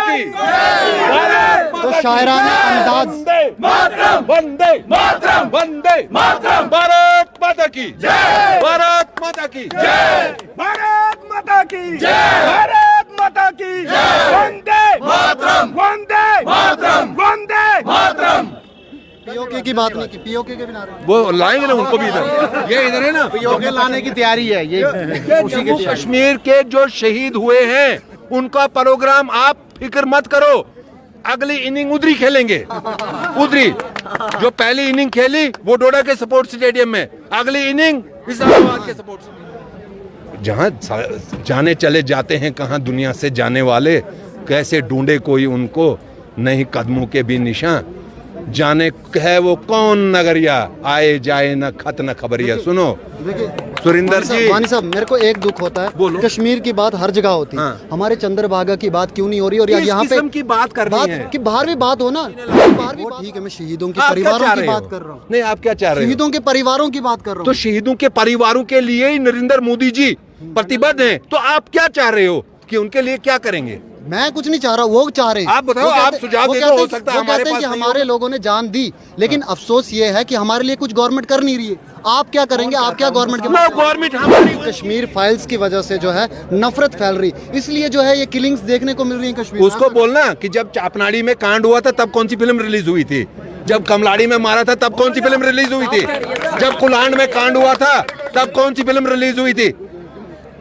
की तो शायराना अंदाज वंदे मातरम वंदे मातरम भारत माता की जय भारत माता की जय भारत माता की जय भारत माता की जय वंदे मातरम वंदे मातरम वंदे मातरम। पीओके की बात नहीं की, पीओके के बिना वो लाएंगे ना उनको भी इधर, ये इधर है ना। पीओके लाने की तैयारी है ये उसी जम्मू कश्मीर के जो शहीद हुए हैं उनका प्रोग्राम आप फिक्र मत करो, अगली इनिंग उधरी खेलेंगे, उधरी जो पहली इनिंग खेली वो डोडा के स्पोर्ट्स स्टेडियम में, अगली इनिंग इस्लामाबाद के स्पोर्ट्स। जहाँ जाने चले जाते हैं कहाँ दुनिया से जाने वाले, कैसे ढूंढे कोई उनको, नहीं कदमों के भी निशान, जाने है वो कौन नगरिया, आए जाए न खत न खबरिया। सुनो सुरिंदर जी, वानी साहब मेरे को एक दुख होता है, बोलो। कश्मीर की बात हर जगह होती है, हाँ। हमारे चंद्रभागा की बात क्यों नहीं हो रही? और किस यहाँ पे किस्म की बात कर रही है? कि बाहर भी बात हो ना, बाहर भी ठीक है, मैं शहीदों के आप क्या परिवारों चाह की रहे हो? बात कर रहा हूँ, नहीं, आप क्या चाह रहे हो? शहीदों के परिवारों की बात कर रहा तो हूँ। शहीदों के परिवारों के लिए ही नरेंद्र मोदी जी प्रतिबद्ध हैं, तो आप क्या चाह रहे हो कि उनके लिए क्या करेंगे? मैं कुछ नहीं चाह रहा, वो चाह रहे हैं। आप बताओ, वो कहते- आप सुझाव वो दे कहते दो, हो हैं- सकता है वो हमारे कहते हैं पास कि नहीं हमारे हो। लोगों ने जान दी, लेकिन अफसोस ये है कि हमारे लिए कुछ गवर्नमेंट कर नहीं रही है। आप क्या करेंगे? आप क्या गवर्नमेंट के गवर्नमेंट हमारी कश्मीर फाइल्स की वजह से जो है नफरत फैल रही, इसलिए जो है ये किलिंग्स देखने को मिल रही है कश्मीर। उसको बोलना कि जब चापनाड़ी में कांड हुआ था तब कौन सी फिल्म रिलीज हुई थी, जब कमलाड़ी में मारा था तब कौन सी फिल्म रिलीज हुई थी, जब कुलांड में कांड हुआ था तब कौन सी फिल्म रिलीज हुई थी,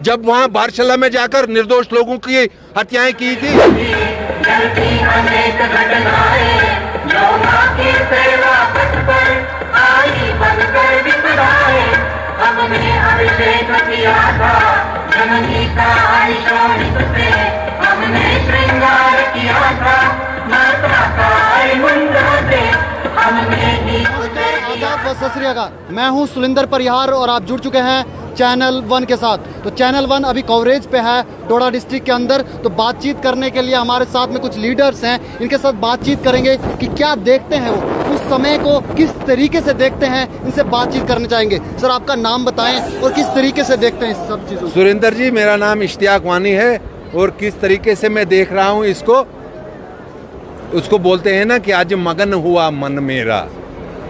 जब वहाँ बारशल्ला में जाकर निर्दोष लोगों की हत्याएं की थी। चलती अनेक घटनाएं लोगों की सेवा पथ पर आई बनकर विपदाएं, हमने अभिषेक किया था जननी का शोणित से, हमने श्रृंगार किया था माता का मुंडा से, हमने ही आदाब व सत श्री अकाल। मैं हूं सुलिंदर परिहार और आप जुड़ चुके हैं चैनल वन के साथ। तो चैनल वन अभी कवरेज पे है डोडा डिस्ट्रिक्ट के अंदर, तो बातचीत करने के लिए हमारे साथ में कुछ लीडर्स हैं, इनके साथ बातचीत करेंगे कि क्या देखते हैं वो, उस समय को किस तरीके से देखते हैं, इनसे बातचीत करना चाहेंगे। सर आपका नाम बताएं और किस तरीके से देखते हैं इस सब चीज़ों। सुरेंद्र जी, मेरा नाम इश्तियाक वानी है और किस तरीके से मैं देख रहा हूँ इसको, उसको बोलते हैं ना कि आज मगन हुआ मन मेरा,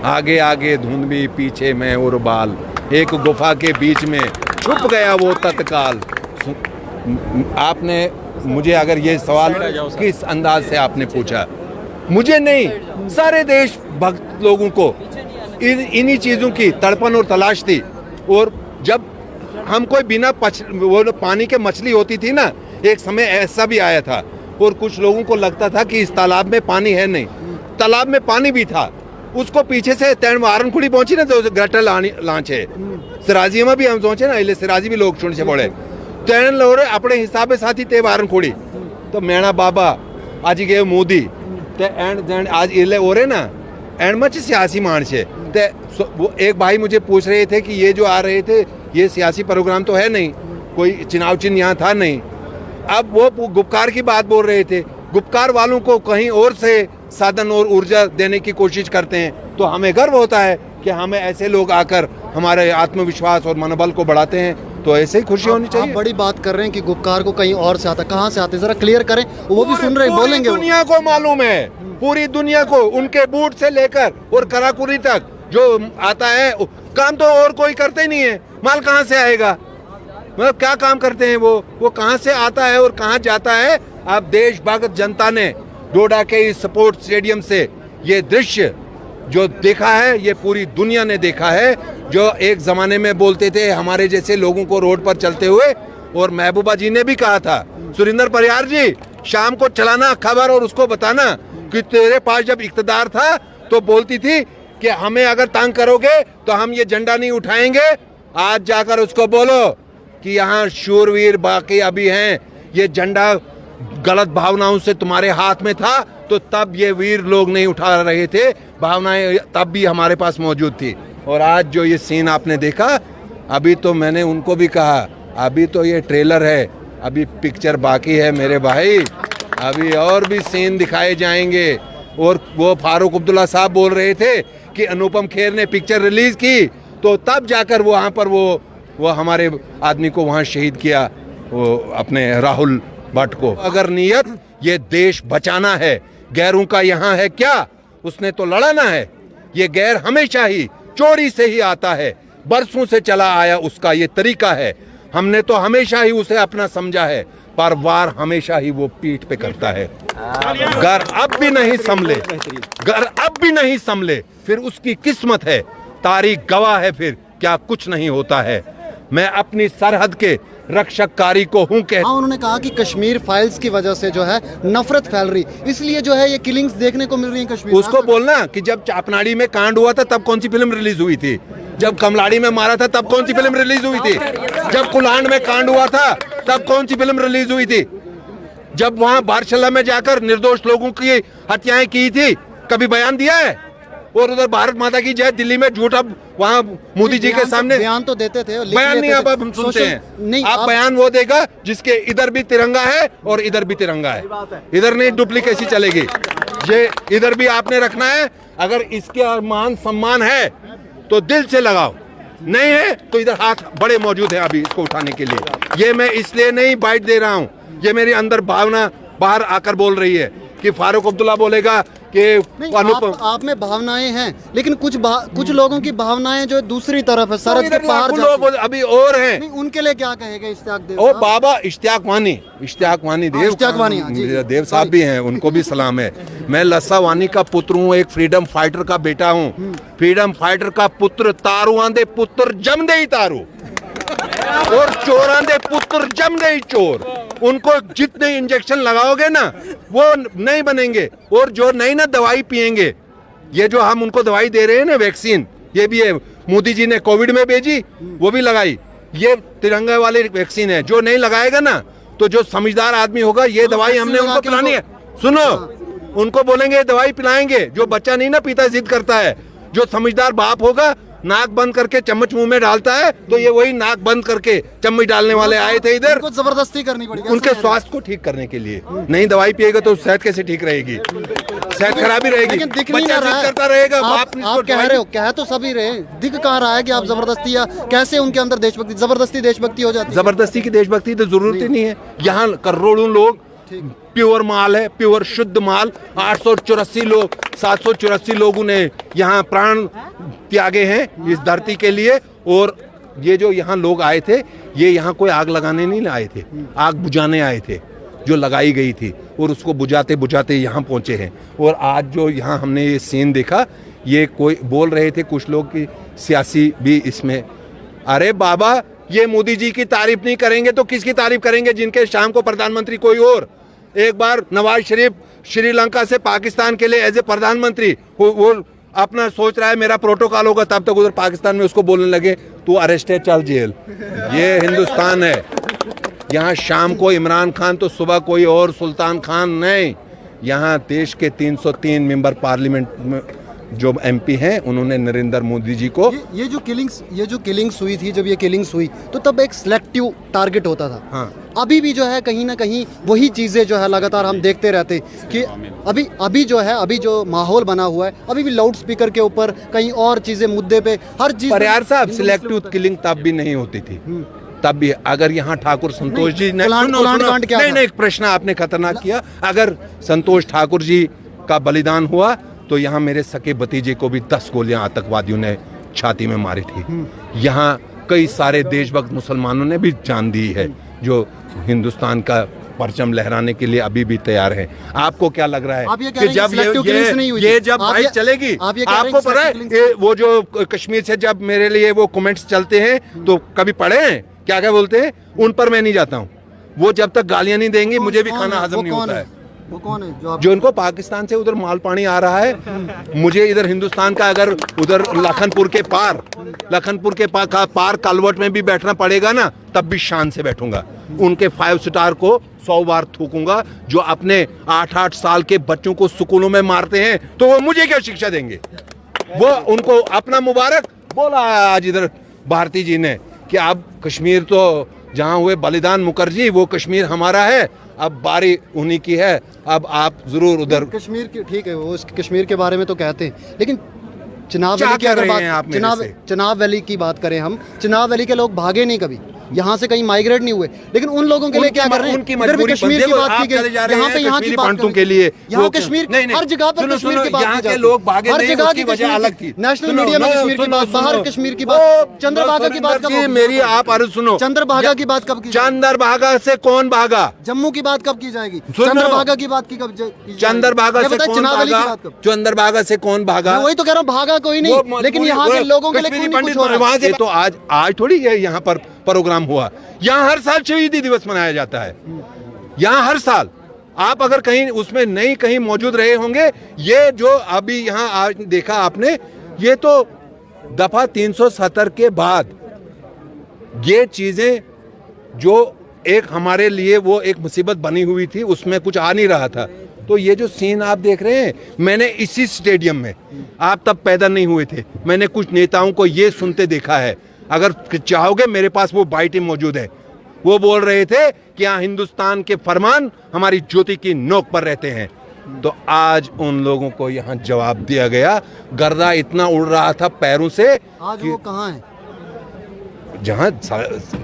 आगे आगे धुंधली पीछे मैं और बाल, एक गुफा के बीच में छुप गया वो तत्काल। आपने मुझे अगर ये सवाल किस अंदाज से आपने पूछा, मुझे नहीं सारे देश भक्त लोगों को इन्हीं चीज़ों की तड़पन और तलाश थी। और जब हम कोई बिना वो पानी के मछली होती थी ना, एक समय ऐसा भी आया था और कुछ लोगों को लगता था कि इस तालाब में पानी है नहीं, तालाब में पानी भी था, उसको पीछे से तैण वारनखुड़ी पहुंची ना तो गटर लांचे सिराजी में भी हम सोचे ना, इले सिराजी भी लोग सुन से बोले तैण लोरे अपने हिसाब से साथी ते वारनखुड़ी तो मैणा बाबा आज गए मोदी ते एंड आज इले ओरे ना एंड मच सियासी मान से ते वो एक भाई मुझे पूछ रहे थे कि ये जो आ रहे थे ये सियासी प्रोग्राम तो है नहीं, कोई चुनाव चिन्ह यहाँ था नहीं। अब वो गुपकार की बात बोल रहे थे, गुपकार वालों को कहीं और से साधन और ऊर्जा देने की कोशिश करते हैं, तो हमें गर्व होता है कि हमें ऐसे लोग आकर हमारे आत्मविश्वास और मनोबल को बढ़ाते हैं, तो ऐसे ही खुशी होनी चाहिए। आप बड़ी बात कर रहे हैं कि गुपकार को कहीं और से आता, कहाँ से आते जरा क्लियर करें, वो भी सुन रहे हैं, बोलेंगे। दुनिया को मालूम है, पूरी दुनिया को, उनके बूट से लेकर और कराकुरी तक जो आता है, काम तो और कोई करते ही नहीं है, माल कहाँ से आएगा, मतलब क्या काम करते हैं वो कहाँ से आता है और कहाँ जाता है। अब देशभक्त जनता ने डोडा के इस स्पोर्ट्स स्टेडियम से ये दृश्य जो देखा है, ये पूरी दुनिया ने देखा है। जो एक जमाने में बोलते थे हमारे जैसे लोगों को रोड पर चलते हुए, और महबूबा जी ने भी कहा था, सुरिंदर परिहार जी शाम को चलाना खबर और उसको बताना कि तेरे पास जब इख्तिदार था तो बोलती थी कि हमें अगर तंग करोगे तो हम ये झंडा नहीं उठाएंगे। आज जाकर उसको बोलो कि यहाँ शूरवीर बाकी अभी हैं, ये झंडा गलत भावनाओं से तुम्हारे हाथ में था तो तब ये वीर लोग नहीं उठा रहे थे, भावनाएं तब भी हमारे पास मौजूद थी। और आज जो ये सीन आपने देखा, अभी तो मैंने उनको भी कहा अभी तो ये ट्रेलर है, अभी पिक्चर बाकी है मेरे भाई, अभी और भी सीन दिखाए जाएंगे। और वो फारूक अब्दुल्ला साहब बोल रहे थे कि अनुपम खेर ने पिक्चर रिलीज की तो तब जाकर वहाँ पर वो हमारे आदमी को वहाँ शहीद किया, वो अपने राहुल भट्ट को। अगर नियत ये देश बचाना है, गैरों का यहाँ है क्या, उसने तो लड़ाना है। ये गैर हमेशा ही चोरी से ही आता है, बरसों से चला आया उसका ये तरीका है। हमने तो हमेशा ही उसे अपना समझा है, पर वार हमेशा ही वो पीठ पे करता है। घर अब भी नहीं संभले, घर अब भी नहीं संभले, फिर उसकी किस्मत है, तारीख गवाह है, फिर क्या कुछ नहीं होता है। मैं अपनी सरहद के रक्षककारी को हूँ कह। हाँ, उन्होंने कहा कि कश्मीर फाइल्स की वजह से जो है नफरत फैल रही, इसलिए जो है ये किलिंग्स देखने को मिल रही है कश्मीर। उसको बोलना कि जब चापनाड़ी में कांड हुआ था तब कौन सी फिल्म रिलीज हुई थी, जब कमलाड़ी में मारा था तब कौन सी फिल्म रिलीज हुई थी, जब कुलान में कांड हुआ था तब कौन सी फिल्म रिलीज हुई थी, जब वहां बारशल्ला में जाकर निर्दोष लोगों की हत्याएं की थी, कभी बयान दिया है? और उधर भारत माता की जय दिल्ली में झूठा वहां मोदी जी के सामने बयान तो देते थे, बयान नहीं। अब हम सुनते हैं नहीं, आप बयान वो देगा जिसके इधर भी तिरंगा है और इधर भी तिरंगा है, इधर नहीं डुप्लीकेसी चलेगी। ये इधर भी आपने रखना है, अगर इसके मान सम्मान है तो दिल से लगाओ, नहीं है तो इधर हाथ बड़े मौजूद हैं अभी इसको उठाने के लिए। ये मैं इसलिए नहीं बाइट दे रहा हूँ, ये मेरी अंदर भावना बाहर आकर बोल रही है कि फारूक अब्दुल्ला बोलेगा कि आप में भावनाएं हैं, लेकिन कुछ लोगों की भावनाएं जो दूसरी तरफ है, सरहद के पार लोग अभी और हैं। नहीं, उनके लिए क्या कहेगा इश्तियाक देव? ओ बाबा इश्तियाक वानी देव, इश्तियाक वानी, हाँ, जी, देव साहब भी हैं, उनको भी सलाम है। मैं लस्सा वानी का पुत्र हूँ, एक फ्रीडम फाइटर का बेटा हूँ। फ्रीडम फाइटर का पुत्र, तारू आंदे पुत्र जमदे ही तारू, और चोर आंदे पुत्र जमदे ही चोर। उनको जितने इंजेक्शन लगाओगे ना वो नहीं बनेंगे, और जो नहीं ना दवाई पिएंगे, ये जो हम उनको दवाई दे रहे हैं ना वैक्सीन, ये भी है, मोदी जी ने कोविड में भेजी, वो भी लगाई। ये तिरंगे वाली वैक्सीन है, जो नहीं लगाएगा ना तो जो समझदार आदमी होगा, ये दवाई हमने उनको पिलानी है। सुनो, उनको बोलेंगे ये दवाई पिलाएंगे। जो बच्चा नहीं ना पीता जिद करता है, जो समझदार बाप होगा नाक बंद करके चम्मच मुंह में डालता है, तो ये वही नाक बंद करके चम्मच डालने वाले आए थे इधर। उनको जबरदस्ती करनी पड़ेगी उनके स्वास्थ्य को ठीक करने के लिए। नहीं दवाई पिएगा तो सेहत कैसे ठीक रहेगी, सेहत खराब ही रहेगी। लेकिन दिख नहीं बच्चा रहा जिद है। करता रहेगा, आप कह रहे हो, कह तो सभी रहे, दिख कहाँ रहा है कि आप जबरदस्ती, या कैसे उनके अंदर देशभक्ति, जबरदस्ती देशभक्ति हो जाती है? जबरदस्ती की देशभक्ति तो जरूरत ही नहीं है। यहाँ करोड़ों लोग, प्योर माल है, प्योर शुद्ध माल। 884 लोग, 784 लोगों ने यहाँ प्राण त्यागे हैं इस धरती के लिए। और ये जो यहाँ लोग आए थे, ये यहाँ कोई आग लगाने नहीं आए थे, आग बुझाने आए थे जो लगाई गई थी, और उसको बुझाते बुझाते यहाँ पहुँचे हैं। और आज जो यहाँ हमने ये सीन देखा, ये कोई बोल रहे थे कुछ लोग कि सियासी भी इसमें। अरे बाबा, ये मोदी जी की तारीफ नहीं करेंगे तो किसकी तारीफ करेंगे, जिनके शाम को प्रधानमंत्री कोई और। एक बार नवाज शरीफ श्रीलंका से पाकिस्तान के लिए एज ए प्रधानमंत्री वो अपना सोच रहा है मेरा प्रोटोकॉल होगा, तब तक उधर पाकिस्तान में उसको बोलने लगे तू अरेस्ट है, चल जेल। ये हिंदुस्तान है। यहाँ शाम को इमरान खान तो सुबह कोई और सुल्तान खान नहीं। यहाँ देश के 303 मेंबर पार्लियामेंट में जो एमपी हैं, उन्होंने नरेंद्र मोदी जी को ये जो किलिंग्स हुई थी, जब ये किलिंग्स हुई तो तब एक सिलेक्टिव टारगेट होता था। हाँ। अभी भी जो है कहीं ना कहीं वही चीज़ें जो है लगातार हम देखते रहते कि अभी जो है, अभी जो माहौल बना हुआ है, अभी भी लाउड स्पीकर के ऊपर कहीं और चीज़ें मुद्दे पे हर चीज़। पर यार साहब, सिलेक्टिव किलिंग तब भी नहीं होती थी, तब भी अगर यहाँ ठाकुर संतोष जी ने नहीं, एक प्रश्न आपने खतरनाक किया। अगर संतोष ठाकुर जी का बलिदान हुआ तो यहाँ मेरे सके भतीजे को भी 10 गोलियां आतंकवादियों ने छाती में मारी थी। यहाँ कई सारे देशभक्त मुसलमानों ने भी जान दी है, जो हिंदुस्तान का परचम लहराने के लिए अभी भी तैयार है। आपको क्या लग रहा है कि जब ये जब बाइट चलेगी, आपको पता है वो जो कश्मीर से जब मेरे लिए वो कमेंट्स चलते हैं तो कभी पढ़े हैं क्या क्या बोलते हैं, उन पर मैं नहीं जाता हूँ। वो जब तक गालियां नहीं देंगे मुझे भी खाना हजम नहीं होता है। वो कौन है जो उनको पाकिस्तान से उधर माल पानी आ रहा है, मुझे इधर हिंदुस्तान का अगर उधर लखनपुर के पार कालवट में भी बैठना पड़ेगा ना, तब भी शान से बैठूंगा। उनके 5 स्टार को 100 बार थूकूंगा। जो अपने 8-8 साल के बच्चों को स्कूलों में मारते हैं तो वो मुझे क्या शिक्षा देंगे? वो उनको अपना मुबारक बोला आज इधर भारती जी ने कि अब कश्मीर तो जहाँ हुए बलिदान मुखर्जी, वो कश्मीर हमारा है, अब बारी उन्हीं की है, अब आप जरूर उधर कश्मीर की। ठीक है, वो कश्मीर के बारे में तो कहते हैं, लेकिन चिनाब वैली की अगर बात, चिनाब वैली की बात करें हम, चिनाब वैली के लोग भागे नहीं कभी। यहाँ से कहीं माइग्रेट नहीं हुए, लेकिन उन लोगों के लिए क्या कर रहे हैं? उनकी इधर भी मजबूरी कश्मीर की बात की गई, यहाँ पे यहाँ की बात पंतों के लिए यहाँ कश्मीर, हर जगह पर कश्मीर की बात यहाँ की के जाती लोग भागे हर नहीं, जगह उसकी की वजह अलग थी। नेशनल मीडिया में कश्मीर की बात, बाहर कश्मीर की बात, चंद्रभागा की बात कब होगी? मेरी आप अर्ज सुनो, चंद्रभागा की बात कब की? चंद्रभागा से कौन भागा? जम्मू की बात कब की जाएगी? सुनो। चंद्रभागा की बात की कब की जाएगी? चंद्रभागा ये से बताइए, कौन चुनाव वाली की भागा? बात कब? चंद्रभागा से कौन भागा? मैं वही तो कह रहा हूँ, भागा कोई नहीं, लेकिन यहाँ के लोगों के लिए क्यों नहीं कुछ हो रहा है? वहां से तो आज थोड़ी ये यहाँ पर प्रोग्राम हुआ। यहाँ हर साल शहीदी दिवस मनाया जाता है, यहाँ हर साल। आप अगर कहीं उसमें नहीं कहीं मौजूद रहे होंगे, ये जो अभी यहाँ आज देखा आपने, ये तो दफा 370 के बाद ये चीजें जो एक हमारे लिए वो एक मुसीबत बनी हुई थी, उसमें कुछ आ नहीं रहा था। तो ये जो सीन आप देख रहे हैं, मैंने इसी स्टेडियम में, आप तब पैदा नहीं हुए थे, मैंने कुछ नेताओं को ये सुनते देखा है। अगर चाहोगे मेरे पास वो बाइटें मौजूद है। वो बोल रहे थे कि यहाँ हिंदुस्तान के फरमान हमारी ज्योति की नोक पर रहते हैं। तो आज उन लोगों को यहाँ जवाब दिया गया। गर्दा इतना उड़ रहा था पैरों से, आज वो कहाँ है? जहाँ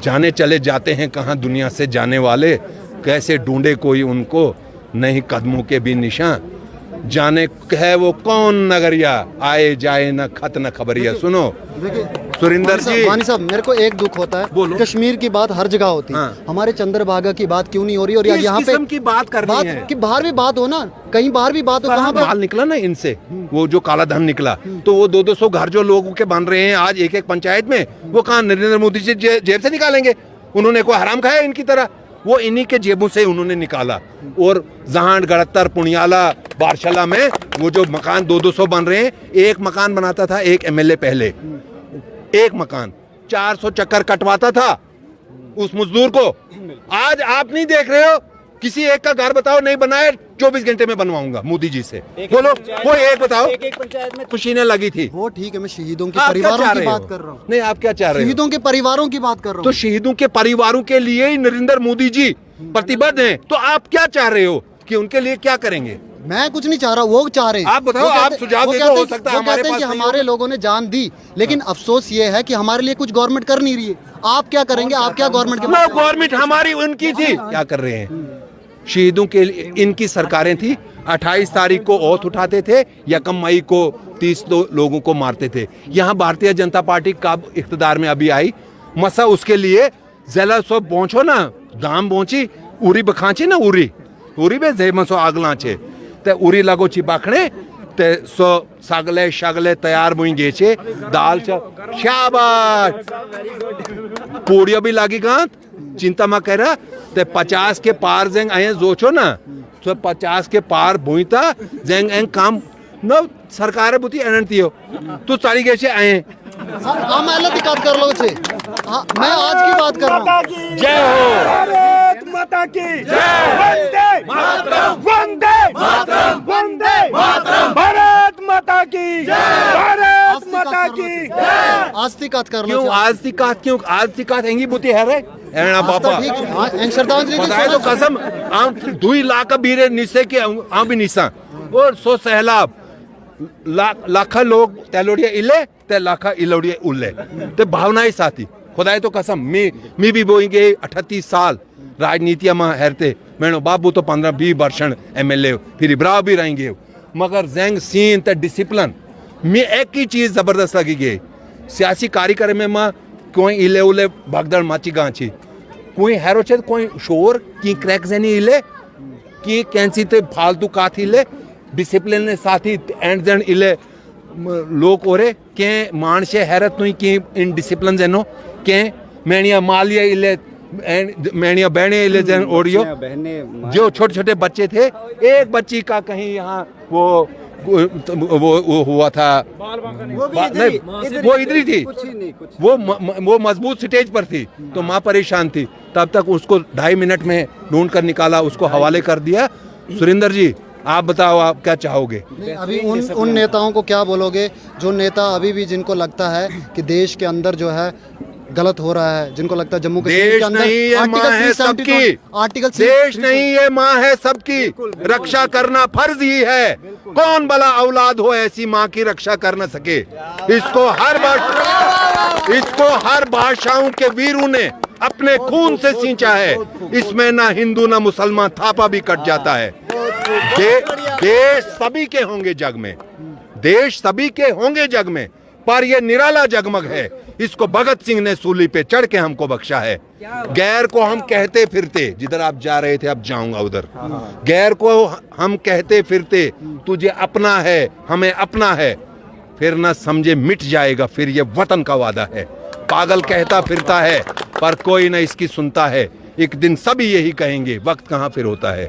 जाने चले जाते हैं, कहाँ दुनिया से जाने वाले, कैसे ढूंढे कोई उनको, नहीं कदमों के भी निशान, जाने है वो कौन नगरिया, आए जाए न खत न खबरिया। सुनो देखिए सुरिंदर जी, वानी साहब, मेरे को एक दुख होता है, बोलो। कश्मीर की बात हर जगह होती है, हाँ। हमारे चंद्रभागा की बात क्यों नहीं हो रही? और किस यहाँ पे किस्म की बात करनी है? कि बाहर भी बात हो ना, कहीं बाहर भी बात हो, कहाँ पे माल निकला ना इनसे, वो जो काला धन निकला, तो वो 200 घर जो लोगों के बन रहे हैं आज एक एक पंचायत में, वो कहाँ नरेंद्र मोदी जी जेब से निकालेंगे? उन्होंने कोई हराम खाया इनकी तरह? वो इन्हीं के जेबों से उन्होंने निकाला। और जहांड, गड़त्तर, पुनियाला, बारशाला में वो जो मकान 200 बन रहे हैं, एक मकान बनाता था एक एमएलए पहले, एक मकान 400 चक्कर कटवाता था उस मजदूर को। आज आप नहीं देख रहे हो, किसी एक का घर बताओ नहीं बनाए, 24 घंटे में बनवाऊंगा मोदी जी से। बोलो कोई एक बताओ। एक पंचायत में खुशी ने लगी थी। वो ठीक है, मैं शहीदों के आप क्या परिवारों चाह की रहे बात हो? कर रहा हूँ, नहीं, आप क्या चाह रहे हो? शहीदों के परिवारों की बात कर रहा तो हूँ। शहीदों के परिवारों के लिए ही नरेंद्र मोदी जी प्रतिबद्ध हैं। तो आप क्या चाह रहे हो कि उनके लिए क्या करेंगे? मैं कुछ नहीं चाह रहा, वो चाह रहे हैं। आप बताओ, वो आप कहते- सुझाव वो दे दो, कहते हो हैं- सकता है वो हमारे कहते हैं पास कि नहीं हमारे लोगों ने जान दी, लेकिन अफसोस ये है कि हमारे लिए कुछ गवर्नमेंट कर नहीं रही है। आप क्या करेंगे? आप क्या गवर्नमेंट के नो, गवर्नमेंट हमारी उनकी थी, क्या कर रहे हैं? शहीदों के लिए इनकी सरकारें थी। 28 तारीख को औथ उठाते थे, यकम मई को 30 लोगों को मारते थे। यहाँ भारतीय जनता पार्टी का इख्तिदार में अभी आई, मसा उसके लिए जला सो पहुंचो ना, दाम पहुंची, उरी बखाची ना, उरी बे जेमसो आगला छे, ते उरी लगो चिपाखणे, ते सो सागले शागले तैयार मुई गेचे, दाल शाबाश, पूड़िया भी लागी गांत, चिंता मा कह रहा, ते 50 के पार जेंग आए जोचो ना, तो 50 के पार भूईता जेंग एंग काम न सरकार बुती अनंती हो, तू सारी गेचे आए। हम अलग दिक्कत कर लो छे। हाँ, मैं आज की बात कर रहा हूँ। जय हो। भारत माता की जय। वंदे मातरम, वंदे मातरम, वंदे मातरम, भारत माता की जय, भारत माता की जय। आज की बात कर लो क्यों छे। आज ती कात, क्यों आज ती कात हैंगी बुती है रे एना आज तो बापा ठीक है। हाँ, एंड श्रद्धांजलि की बताए तो सुना- कसम आम 2 लाख बीरे निसे के आम भी निसा और सो सहलाब लाखा लोग तेलोड़िया इले ते लाखा इलोड़िया उल्ले ते भावनाएं साथी खुदाए तो कसम मी भी बोएंगे 38 साल राजनीतिया में हेरते मैंने बाबू तो 15-20 वर्षण एमएलए फिर इब्राह भी रहेंगे मगर जैंग सीन ते डिसिप्लिन में एक ही चीज जबरदस्त लगी गई सियासी कार्यक्रम में मां कोई इले उले भगदड़ माची गांची कोई हैरो छे कोई शोर की क्रैक जनी इले की कैंसी ते फालतू काथी इले डिसिप्लिन ने साथी एंड जन इले लोग ओरे के मानसे हैरत नुई की इन डिसिप्लिन जनो के मेनिया मालिया इले एंड मेनिया बहने इले जन ओडियो जो छोटे छोटे बच्चे थे एक बच्ची का कहीं यहाँ वो हुआ था नहीं वो इधर ही थी वो मजबूत स्टेज पर थी तो माँ परेशान थी तब तक उसको 2.5 मिनट में ढूंढ कर निकाला उसको हवाले कर दिया। सुरिंदर जी आप बताओ आप क्या चाहोगे? नहीं, अभी उन नेताओं को क्या बोलोगे जो नेता अभी भी जिनको लगता है कि देश के अंदर जो है गलत हो रहा है, जिनको लगता है जम्मू कश्मीर देश के अंदर नहीं ये माँ है सबकी, आर्टिकल देश नहीं ये माँ है सबकी, रक्षा करना फर्ज ही है। कौन भला औलाद हो ऐसी माँ की रक्षा कर न सके। इसको हर भाषाओं के वीरों ने अपने खून से सींचा है। इसमें ना हिंदू ना मुसलमान, थापा भी कट जाता है। देश सभी के होंगे जग में, देश सभी के होंगे जग में, पर यह निराला जगमग है। इसको भगत सिंह ने सूली पे चढ़ के हमको बख्शा है। गैर को हम कहते फिरते, जिधर आप जा रहे थे अब जाऊंगा उधर, गैर को हम कहते फिरते तुझे अपना है हमें अपना है, फिर ना समझे मिट जाएगा फिर ये वतन का वादा है। पागल कहता फिरता है पर कोई ना इसकी सुनता है, एक दिन सभी यही कहेंगे, वक्त कहाँ फिर होता है।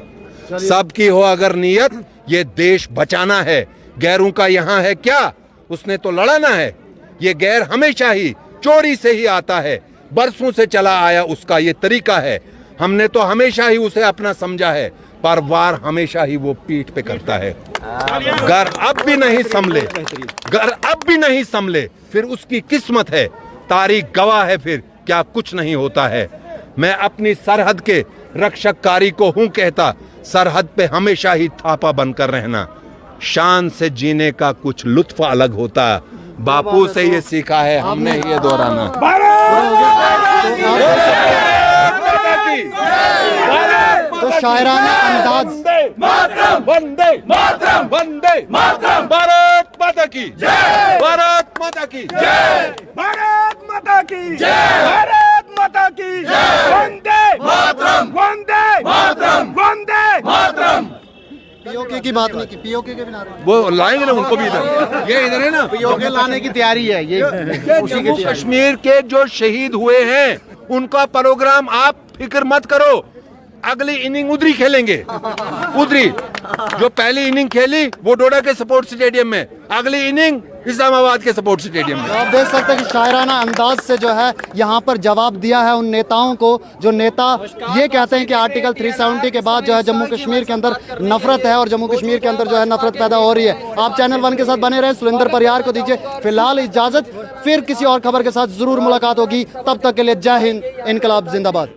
सबकी हो अगर नीयत ये देश बचाना है, गैरों का यहाँ है क्या, उसने तो लड़ाना है। ये गैर हमेशा ही चोरी से ही आता है, बरसों से चला आया उसका ये तरीका है। हमने तो हमेशा ही उसे अपना समझा है, पर वार हमेशा ही वो पीठ पे करता है। घर अब भी नहीं संभले, घर अब भी नहीं संभले, फिर उसकी किस्मत है। तारीख गवाह है फिर क्या कुछ नहीं होता है। मैं अपनी सरहद के रक्षककारी को हूं कहता, सरहद पे हमेशा ही थापा बनकर रहना। शान से जीने का कुछ लुत्फ अलग होता, बापू से ये सीखा है हमने ये दोहराना। तो शायराना अंदाज, वंदे मातरम, वंदे मातरम, भारत माता की जय, भारत माता की जय, भारत माता की जय, भारत माता की जय, वंदे मातरम, वंदे मातरम, वंदे मातरम। पीओके की बात नहीं की, पीओके के बिना वो लाएंगे ना उनको भी इधर, ये इधर है ना, पीओके लाने की तैयारी है ये जम्मू कश्मीर के जो शहीद हुए हैं उनका प्रोग्राम आप फिक्र मत करो। अगली इनिंग उधरी खेलेंगे, उधरी जो पहली इनिंग खेली वो डोडा के स्पोर्ट्स स्टेडियम में, अगली इनिंग इस्लामाबाद के स्पोर्ट्स स्टेडियम में। आप देख सकते हैं कि शायराना अंदाज से जो है यहाँ पर जवाब दिया है उन नेताओं को, जो नेता ये कहते हैं कि आर्टिकल 370 के बाद जो है जम्मू कश्मीर के अंदर नफरत है और जम्मू कश्मीर के अंदर जो है नफरत पैदा हो रही है। आप चैनल 1 के साथ बने रहे। सुलिंदर परियार को दीजिए फिलहाल इजाजत, फिर किसी और खबर के साथ जरूर मुलाकात होगी। तब तक के लिए जय हिंद, इनकलाब जिंदाबाद।